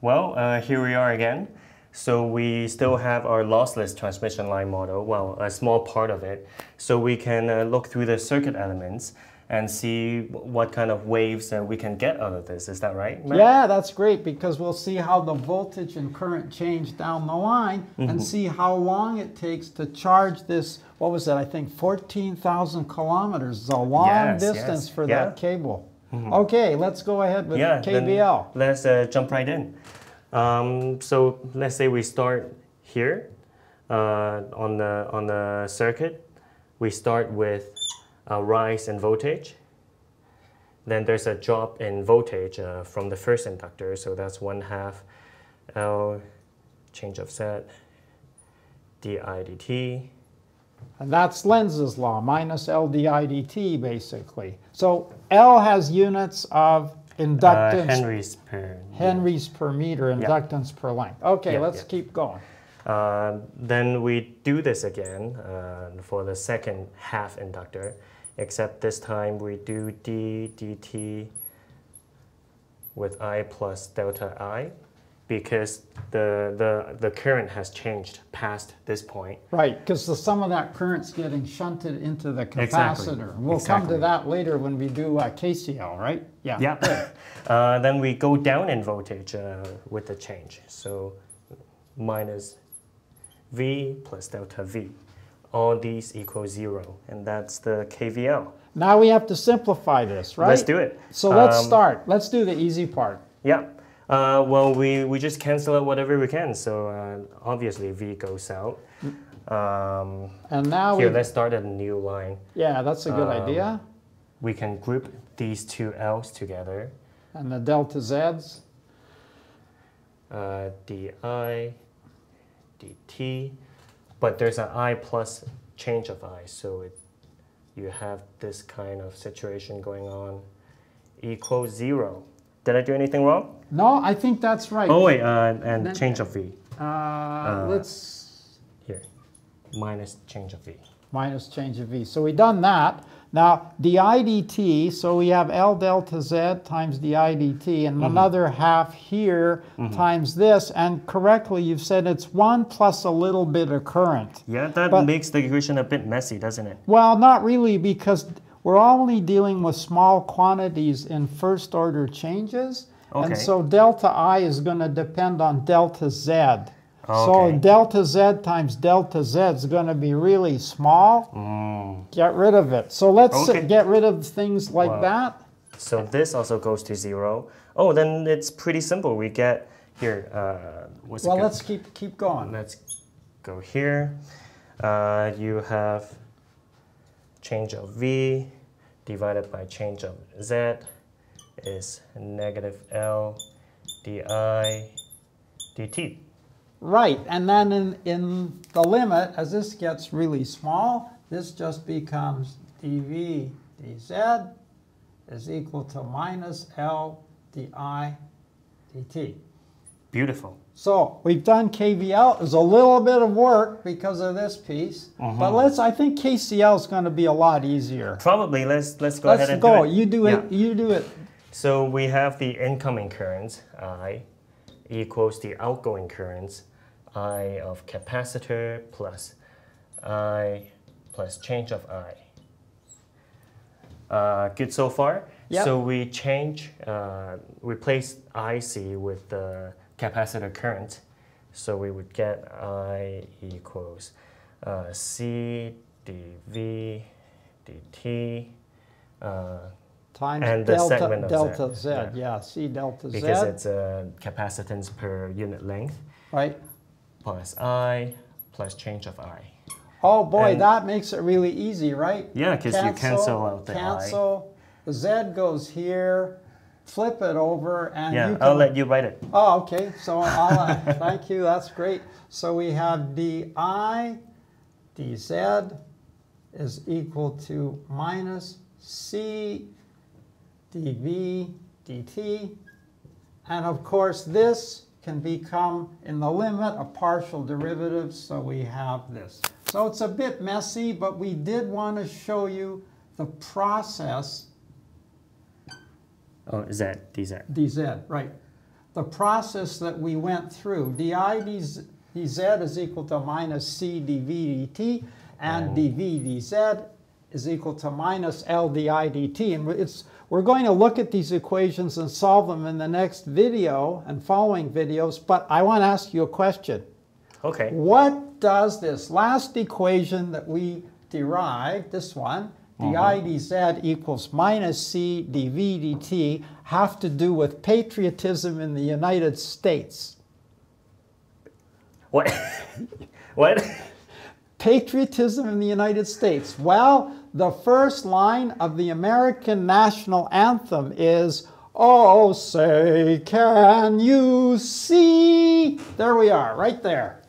Well, here we are again. So we still have our lossless transmission line model, well, a small part of it. So we can look through the circuit elements and see what kind of waves we can get out of this. Is that right, Matt? Yeah, that's great, because we'll see how the voltage and current change down the line and see how long it takes to charge this, what was that, I think 14,000 kilometers. It's a long distance for that cable. Okay, let's go ahead with KVL. Let's jump right in. So let's say we start here on the circuit. We start with a rise in voltage. Then there's a drop in voltage from the first inductor, so that's 1/2 L change of Z di dt. And that's Lenz's law, minus L di dt, basically. So L has units of inductance. Henries per meter, inductance per length. Okay, let's keep going. Then we do this again for the second half inductor, except this time we do d dt with I plus delta I, because the current has changed past this point. Right, because some of that current's getting shunted into the capacitor. We'll come to that later when we do KCL, right? Yeah. Then we go down in voltage with the change. So minus V plus delta V. All these equal 0, and that's the KVL. Now we have to simplify this, right? Let's do it. So let's start. Let's do the easy part. Yeah. Well, we just cancel out whatever we can, so obviously V goes out. And now here, let's start a new line. Yeah, that's a good idea. We can group these two L's together. And the delta Z's? di dt. But there's an I plus change of I, so you have this kind of situation going on. Equals 0. Did I do anything wrong? No, I think that's right. Oh wait, and then, change of V. Let's... Here, minus change of V. Minus change of V. So we've done that. Now, di dt, so we have L delta Z times di dt, and another half here times this, and correctly you've said it's 1 plus a little bit of current. Yeah, that makes the equation a bit messy, doesn't it? Well, not really, because we're only dealing with small quantities in first order changes, and so delta I is going to depend on delta Z. So delta Z times delta Z is going to be really small. Get rid of it. So let's get rid of things like that. So this also goes to 0. Oh, then it's pretty simple. We get here. Let's keep going. Let's go here. You have change of V divided by change of Z is negative L di dt. Right, and then in the limit, as this gets really small, this just becomes dV dz is equal to minus L di dt. Beautiful. So we've done KVL. There's a little bit of work because of this piece, but I think KCL is going to be a lot easier. Probably. Let's go ahead and do it. You do it. You do it. So we have the incoming current I equals the outgoing currents I of capacitor plus I plus change of I. Good so far? Yep. So we replace IC with the capacitor current. So we would get I equals C dV dt times and the segment of delta Z. Yeah, C delta Z. Because it's a capacitance per unit length. Right. Plus I plus change of I. Oh boy, that makes it really easy, right? Yeah, because you cancel out the I. The Z goes here, flip it over, and you can... I'll let you write it. Oh, okay. So I'll, thank you, that's great. So we have di dz is equal to minus C dV dt. And of course, this can become, in the limit, a partial derivative, so we have this. So it's a bit messy, but we did want to show you the process. Oh, Z, dz. dz, right. the process that we went through. dI dz is equal to minus c dv dt, and dv dz is equal to minus L di dt. And we're going to look at these equations and solve them in the next video and following videos, but I want to ask you a question. Okay. What does this last equation that we derived, this one, dI dz equals minus c dv dt, have to do with patriotism in the United States? What? What? Patriotism in the United States. Well, the first line of the American national anthem is, "Oh, say, can you see?" There we are, right there.